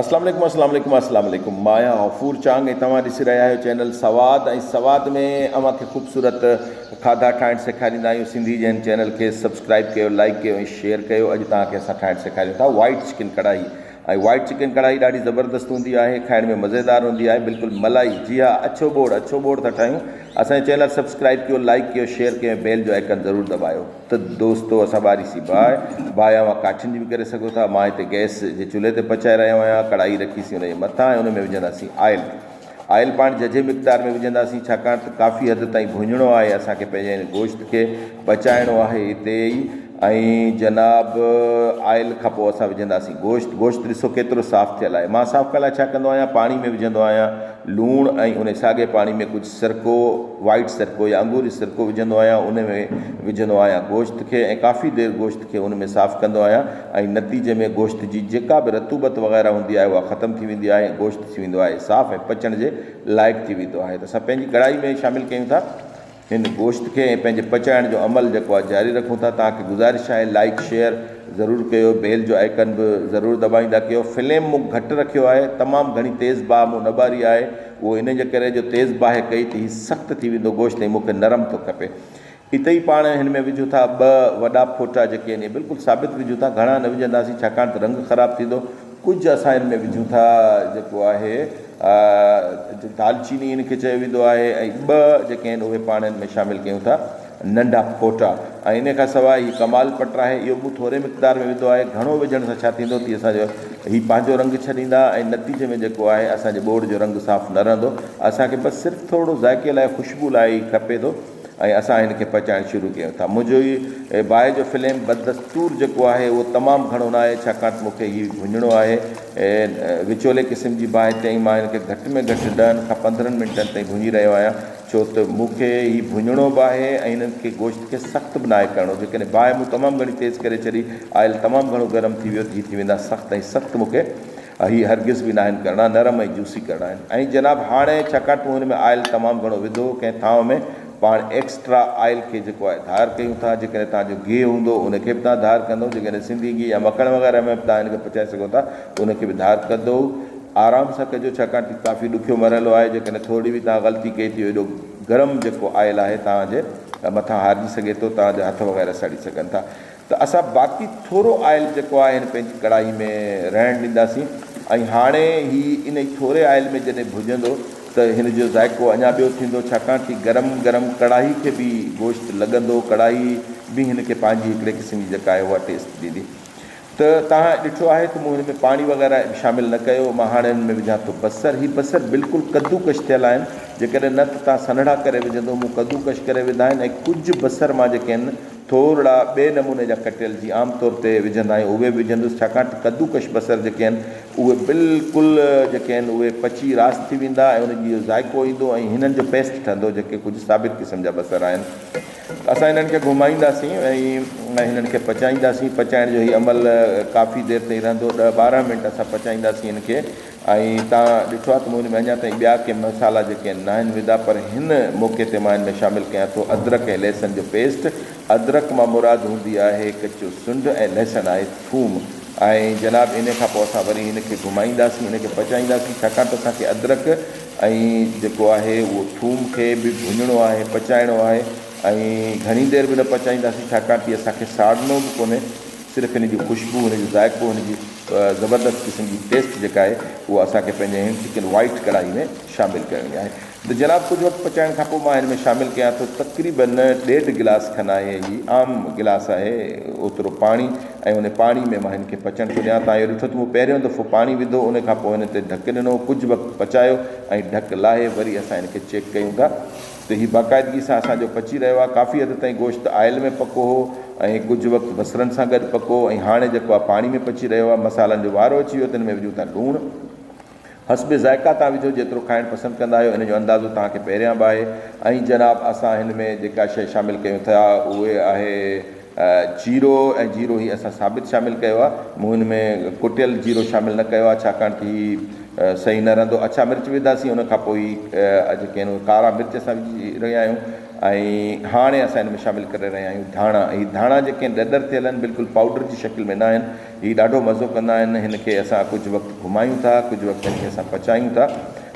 अस्सलाम वालेकुम माया गफूर चांग तव्हां ॾिसी रहिया आहियो चैनल सवाद सवाद में अवां खे ख़ूबसूरत खाधा ठाहिण सेखारींदा आहियूं। सिंधी जैन चैनल के सब्सक्राइब कयो, लाइक कयो ऐं शेयर कयो। अॼु तव्हांखे असां ठाहिण सेखारियूं था वाइट चिकन कढ़ाई। वाइट चिकन कढ़ाई ॾाढी ज़बरदस्त हूंदी आहे, खाइण में मज़ेदार हूंदी आहे, बिल्कुलु मलाई। जी हाँ, अछो बोड़ था ठाहियूं। असांजे चैनल सब्सक्राइब कयो, लाइक कयो, शेयर कयो, बेल जो आइकन ज़रूरु दॿायो। त दोस्तो असां ॿारी सी बाहि वां काठियुनि जी बि करे सघो था। मां हिते गैस जे चुल्हे ते पचाए रहियो आहियां। कढ़ाई रखीसीं हुन जे मथां ऐं हुन में विझंदासीं आयल पाण जजे मिक़दार में विझंदासीं, छाकाणि त काफ़ी हद ताईं भुञणो आहे असांखे, पंहिंजे हिन गोश्त खे पचाइणो आहे हिते ई। ऐं जनाब आयल खां पोइ असां विझंदासीं गोश्त ॾिसो केतिरो साफ़ु थियल आहे। मां साफ़ु करण लाइ छा कंदो आहियां, पाणी में विझंदो आहियां लूणु ऐं उन साॻे पाणी में कुझु सिरको, वाइट सिरको या अंगूरी सिरको विझंदो आहियां। उन में विझंदो आहियां गोश्त खे ऐं काफ़ी देरि गोश्त खे उन में साफ़ु कंदो आहियां। ऐं नतीजे में गोश्त जी जेका बि रतूबत वग़ैरह हूंदी आहे उहा ख़तमु थी वेंदी आहे। गोश्त थी वेंदो आहे साफ़ु ऐं पचण जे लाइक़ु थी वेंदो आहे। त असां पंहिंजी कढ़ाई में शामिलु कयूं था हिन गोश्त खे ऐं पंहिंजे पचाइण जो अमल जेको आहे जारी रखूं था। तव्हांखे गुज़ारिश आहे लाइक शेयर ज़रूरु कयो, बेल जो आइकन बि ज़रूरु दॿाईंदा कयो। फ्लेम मूं घटि रखियो आहे, तमामु घणी तेज़ बाहि मूं न ॿारी आहे। उहो इन जे करे जो तेज़ बाहि कई त हीउ सख़्तु थी वेंदो गोश्त ऐं मूंखे नरम थो खपे। हिते ई पाण हिन में विझूं था 2 वॾा फोटा जेके आहिनि बिल्कुलु साबित विझूं था, घणा न विझंदासीं छाकाणि त रंग ख़राबु थींदो। कुझु असां हिन में विझूं था जेको आहे दालचीनी हिन खे चयो वेंदो आहे, ऐं 2 जेके आहिनि उहे पाण हिन में शामिलु कयूं था नंढा फोटा। ऐं इन खां सवाइ हीउ कमाल पट आहे, इहो मूं थोरे मिक़दार में विधो आहे। घणो विझण सां छा थींदो तीअं असांजो हीउ पंहिंजो रंग छॾींदा ऐं नतीजे में जेको आहे असांजे बोड़ जो रंग साफ़ु न रहंदो। असांखे बसि सिर्फ़ु थोरो ज़ाइक़े लाइ, ख़ुशबू लाइ खपे थो ऐं असां हिन खे पचाइणु शुरू कयूं था। मुंहिंजो हीउ बाहि जो फ्लेम बदस्तूर जेको आहे उहो तमामु घणो न आहे, छाकाणि त मूंखे हीउ भुञणो आहे ऐं विचोले क़िस्म जी बाहि ताईं मां हिन खे घटि में घटि 10 खां 15 मिंटनि ताईं भुञी रहियो आहियां। छो त मूंखे हीउ भुञणो बि आहे ऐं हिननि खे गोश्त खे सख़्तु बि न आहे करिणो। जेकॾहिं बाहि मूं तमामु घणी तेज़ करे छॾी, आयल तमामु घणो गरम थी वियो, थी वेंदा सख़्तु। ऐं सख़्तु मूंखे हीअ हरगिज़ बि न आहिनि करिणा, नरम ऐं जूसी करिणा आहिनि। ऐं जनाब हाणे छाकाणि त हुन में आयल तमामु घणो विधो, कंहिं थांव में पाण एक्स्ट्रा आयल खे जेको आहे धार कयूं था। जेकॾहिं तव्हांजो गिहु हूंदो उनखे बि तव्हां धार कंदो, जेकॾहिं सिंधी गिहु या मखण वग़ैरह में बि तव्हां हिनखे पचाए सघो था उनखे बि धार कंदो। आराम सां कजो छाकाणि त काफ़ी ॾुखियो मरहलो आहे। जेकॾहिं थोरी बि तव्हां ग़लती कई थी, एॾो गरम जेको आयल आहे तव्हांजे मथां हारिजी सघे थो, तव्हांजा हथ वग़ैरह सड़ी सघनि था। त असां बाक़ी थोरो आयल जेको आहे हिन पंहिंजी कढ़ाई में रहणु ॾींदासीं। ऐं हाणे हीउ इन थोरे आयल में जॾहिं भुञंदो त हिन जो ज़ाइक़ो अञा ॿियो थींदो, छाकाणि कि गरम कढ़ाई खे बि गोश्त लॻंदो, कढ़ाई बि हिन खे पंहिंजी हिकिड़े क़िस्म जी जेका आहे उहा टेस्ट ॾींदी। त तव्हां ॾिठो आहे त मूं हिन में पाणी वग़ैरह शामिलु न कयो। मां हाणे हिन में विझां थो बसर। हीउ बसर बिल्कुलु कद्दूकश थियल आहिनि, जेकॾहिं न त तव्हां सन्हड़ा करे विझंदो, मूं कद्दूकश करे विधा आहिनि। ऐं कुझु बसर मां जेके आहिनि थोरा ॿिए नमूने जा कटियल जीअं आम तौर ते विझंदा आहियूं उहे बि विझंदुसि, छाकाणि त कद्दूकश बसर जेके आहिनि उहे बिल्कुलु जेके आहिनि उहे पची रास थी वेंदा ऐं उनजी जो ज़ाइक़ो ईंदो ऐं हिननि जो पेस्ट ठहंदो, जेके कुझु साबित क़िस्म जा बसर आहिनि। असां हिननि खे घुमाईंदासीं ऐं हिननि खे पचाईंदासीं। पचाइण जो हीउ अमल काफ़ी देरि ताईं रहंदो, 10-12 मिंट असां पचाईंदासीं हिन खे। ऐं तव्हां ॾिठो आहे त मूं हिन में अञा ताईं ॿिया के मसाला जेके आहिनि न आहिनि विधा, पर हिन मौक़े ते मां हिन में शामिलु कयां थो अदरक ऐं लहसुन जो पेस्ट। अदरक मां मुराद हूंदी आहे कचो सुंढ ऐं लहसुन आहे थूम। ऐं जनाब इन खां पोइ असां वरी हिन खे घुमाईंदासीं, हिन खे पचाईंदासीं, छाकाणि त असांखे अदरक ऐं जेको आहे उहो थूम खे बि भुञणो आहे, पचाइणो आहे। ऐं घणी देरि बि न पचाईंदासीं छाकाणि कि असांखे साड़नो बि कोन्हे, सिर्फ़ु हिन जी ख़ुशबू, हिन जो ज़ाइक़ो, हिन जी ज़बरदस्त क़िस्म जी टेस्ट जेका आहे उहा असांखे पंहिंजे हिन चिकन वाइट कढ़ाई में शामिलु करणी आहे। त जनाब कुझु वक़्तु पचाइण खां पोइ मां हिन में शामिलु कयां थो तक़रीबन 1.5 गिलास खन आहे, हीउ आम गिलास आहे ओतिरो पाणी। ऐं उन पाणी में मां हिन खे पचण थो ॾियां। तव्हां इहो ॾिठो त मूं पहिरियों दफ़ो पाणी विधो, उन खां पोइ हिन ते ढक ॾिनो, कुझु वक़्तु पचायो ऐं ढक लाहे वरी असां हिन खे चेक कयूं था त हीउ बाक़ाइदगी सां असांजो पची रहियो आहे। काफ़ी हद ताईं गोश्त आयल में पको हो ऐं कुझु वक़्तु बसरनि सां गॾु पको, ऐं हाणे जेको आहे पाणी में पची रहियो आहे। मसालनि जो वारो अची वियो त हिन में विझूं था लूणु। हस्बे ज़ाइक़ा तव्हां विझो, जेतिरो खाइणु पसंदि कंदा आहियो इन जो अंदाज़ो तव्हांखे पहिरियां बि आहे। ऐं जनाब असां हिन में जेका शइ शामिलु कयूं था उहे आहे जीरो। ऐं जीरो ही असां साबित शामिलु कयो आहे। मूं हिन में कुटियल जीरो शामिलु न कयो आहे, छाकाणि त हीउ सही न रहंदो। अछा मिर्च विधासीं, उन खां पोइ जेके आहिनि कारा मिर्च असां विझी रहिया आहियूं। ऐं हाणे असां हिन में शामिलु करे रहिया आहियूं धाणा। ही धाणा जेके ॾॾर थियल आहिनि बिल्कुलु पाउडर जी शकिल में न आहिनि। हीअ ॾाढो मज़ो कंदा आहिनि। हिन खे असां कुझु वक़्तु घुमायूं था, कुझु वक़्तु हिन खे असां पचायूं था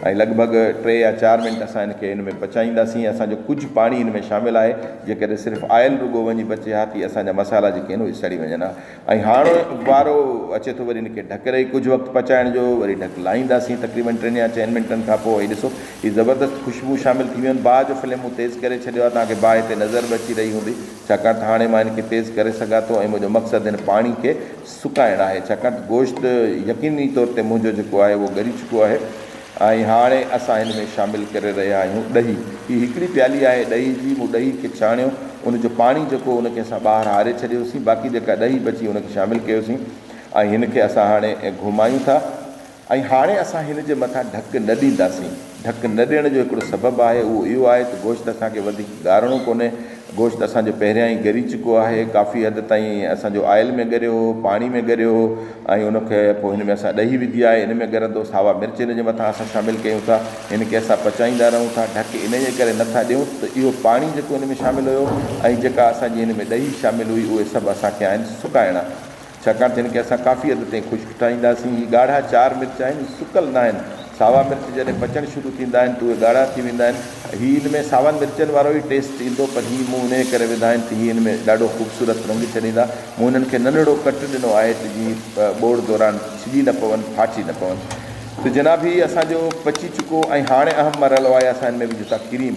ऐं लॻभॻि 3 या 4 मिंट असां हिन खे हिन में पचाईंदासीं। असांजो कुझु पाणी हिन में शामिलु आहे, जेकॾहिं सिर्फ़ु आयल रुॻो वञी बचे हा थी असांजा मसाला जेके आहिनि उहे सड़ी वञनि हा। ऐं हाणे वारो अचे थो वरी हिन खे ढके रही कुझु वक़्तु पचाइण जो, वरी ढक लाहींदासीं तक़रीबन 3 या 4 मिंटनि खां पोइ। हीअ ॾिसो हीअ ज़बरदस्त ख़ुशबू शामिलु थी वियूं आहिनि। बाहि जो फ्लेमूं तेज़ करे छॾियो आहे, तव्हांखे बाहि हिते नज़र बि अची रही हूंदी, छाकाणि त हाणे मां हिन खे तेज़ करे सघां थो ऐं मुंहिंजो मक़सदु हिन पाणी खे सुकाइणु आहे, छाकाणि त गोश्त यकीनी तौर ते मुंहिंजो जेको आहे उहो ॻरी चुको आहे। ऐं हाणे असां हिन में शामिलु करे रहिया आहियूं ॾही। हीअ हिकिड़ी प्याली आहे ॾही जी। मूं ॾही खे छाणियो, उनजो पाणी जेको उनखे असां ॿाहिरि हारे छॾियोसीं, बाक़ी जेका ॾही बची उनखे शामिलु कयोसीं ऐं हिन खे असां हाणे घुमायूं था। ऐं हाणे असां हिन जे मथां ढक न ॾींदासीं। ढक न ॾियण जो हिकिड़ो सबबु आहे, उहो इहो आहे त गोश्त असांखे वधीक ॻाढ़णो कोन्हे। गोश्त असांजो पहिरियां ई ॻरी चुको आहे, काफ़ी हद ताईं असांजो आयल में ॻरियो हो, पाणी में ॻरियो हो ऐं उनखे पोइ हिन में असां ॾही विधी आहे, हिन में ॻरंदो। सावा मिर्च हिन जे मथां असां शामिलु कयूं था, हिन खे असां पचाईंदा रहूं था। ढक इन जे करे नथा ॾियूं त इहो पाणी जेको हिन में शामिलु हुयो ऐं जेका असांजी हिन में ॾही शामिलु हुई उहे सभु असांखे आहिनि सुकाइणा, छाकाणि त हिन खे असां काफ़ी हद ताईं ख़ुश्क ठाहींदासीं। हीअ ॻाढ़ा 4 मिर्च आहिनि, सुकल न आहिनि। सावा मिर्च जॾहिं पचणु शुरू थींदा आहिनि त उहे ॻाढ़ा थी वेंदा आहिनि। हीअ हिन में सावनि मिर्चनि वारो ई टेस्ट ईंदो, पर हीअ मूं इन करे विधा आहिनि त हीअ हिन में ॾाढो ख़ूबसूरत रंग छॾींदा। मूं हिननि खे नंढिड़ो कट ॾिनो आहे त जीअं ॿोड़ दौरान छिॼी न पवनि, फाटी न पवनि। त जनाब ही असांजो पची चुको ऐं हाणे अहम मरहलो आहे, असां हिन में विझूं था क्रीम।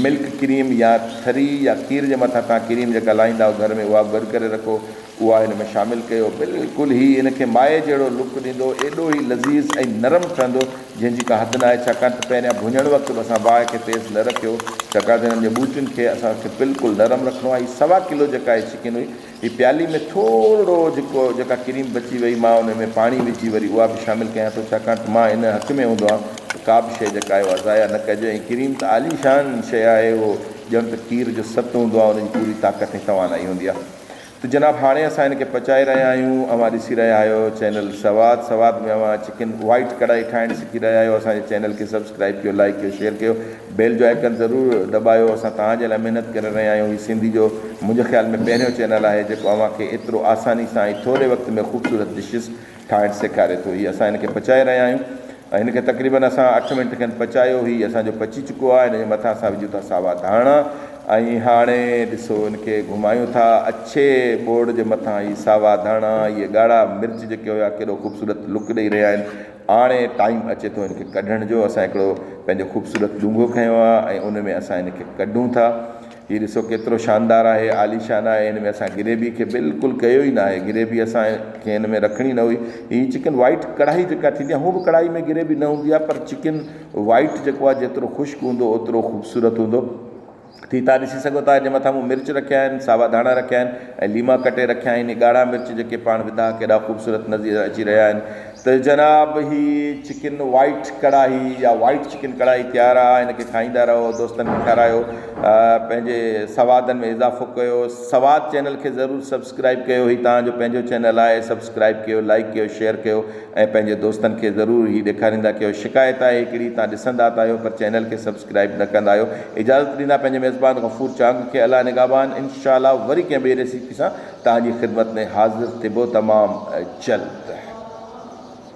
मिल्क क्रीम या थरी या खीर जे मथां तव्हां क्रीम जेका लाहींदा घर में उहा बि गॾु करे रखो, उहा हिन में शामिलु कयो। बिल्कुलु ही हिन खे माए जहिड़ो लुक ॾींदो, एॾो ई लज़ीज़ ऐं नरम ठहंदो जंहिंजी का हदि न आहे, छाकाणि त पहिरियां भुञण वक़्तु बि असां बाहि खे तेज़ न रखियो, छाकाणि त हिननि जे ॿूटियुनि खे असांखे बिल्कुलु नरम रखिणो आहे। 1.25 किलो जेका आहे चिकन हुई, हीअ प्याली में थोरो जेका क्रीम बची वई, मां उन में पाणी विझी वरी उहा बि शामिलु कयां थो, छाकाणि त मां इन हक़ में हूंदो आहे त का बि शइ जेका आहे उहा ज़ाया न कजे। ऐं क्रीम त आलीशान शइ आहे, उहो ॼण त खीर जो सत हूंदो आहे, उनजी पूरी ताक़त ऐं तवानाई हूंदी आहे। त जनाब हाणे असां हिन खे पचाए रहिया आहियूं। अवां ॾिसी रहिया आहियो चैनल सवाद में अवां चिकन वाइट कढ़ाई ठाहिणु सिखी रहिया आहियो। असांजे चैनल खे सब्सक्राइब कयो, लाइक कयो, शेयर कयो, बेल जो आइकन ज़रूरु दॿायो। असां तव्हांजे लाइ महिनत करे रहिया आहियूं। हीअ सिंधी जो मुंहिंजे ख़्याल में पहिरियों चैनल आहे जेको अव्हांखे एतिरो आसानी सां ऐं थोरे वक़्त में ख़ूबसूरत डिशिस ठाहिणु सेखारे थो। हीअ असां हिन खे पचाए रहिया आहियूं ऐं हिन खे तक़रीबन असां 8 मिंट खनि पचायो। हीअ असांजो पची चुको आहे। हिन जे मथां असां विझूं था सावा धाणा ऐं हाणे ॾिसो हिन खे घुमायूं था अच्छे बोर्ड जे मथां। हीअ सावा धाणा, इहे ॻाढ़ा मिर्च जेके हुया केॾो ख़ूबसूरत लुक ॾेई रहिया आहिनि। हाणे टाइम अचे थो हिन खे कढण जो। असां हिकिड़ो पंहिंजो ख़ूबसूरत डूंगो खयो आहे ऐं उन में असां हिन खे कढूं था। हीअ ॾिसो केतिरो शानदार आहे, आलीशान आहे। हिन में असां ग्रेवी खे बिल्कुलु कयो ई न आहे, ग्रेवी असांखे हिन में रखणी न हुई। हीअ चिकन वाइट कढ़ाई जेका थींदी आहे, हू बि कढ़ाई में ग्रेवी न हूंदी आहे, पर चिकन वाइट जेको आहे जेतिरो ख़ुश्क हूंदो ओतिरो ख़ूबसूरत हूंदो। थी तव्हां ॾिसी सघो था, हिन मथां मूं मिर्च रखिया आहिनि, सावा धाणा रखिया आहिनि ऐं लीमा कटे रखिया आहिनि। ॻाढ़ा मिर्च जेके पाण विधा केॾा ख़ूबसूरत नज़र अची रहिया आहिनि। त जनाब ही चिकन वाइट कढ़ाई या वाइट चिकन कढ़ाई तयारु आहे। हिन खे खाईंदा रहो, दोस्तनि खे खारायो, पंहिंजे सवादनि में इज़ाफ़ो कयो। सवाद चैनल खे ज़रूरु सब्सक्राइब कयो। हीउ तव्हांजो पंहिंजो चैनल आहे, सब्सक्राइब कयो, लाइक कयो, शेयर कयो ऐं पंहिंजे दोस्तनि खे ज़रूरु हीउ ॾेखारींदा कयो। शिकायत आहे हिकिड़ी, तव्हां ॾिसंदा था आहियो पर चैनल खे सब्सक्राइब न कंदा आहियो। इजाज़त ॾींदा पंहिंजे मेज़बान गफ़ूर चांग खे। अल्लाह निगाहबान। इंशाअल्लाह वरी कंहिं ॿिए रेसिपी सां तव्हांजी ख़िदमत में हाज़िर थिबो तमामु जल्द।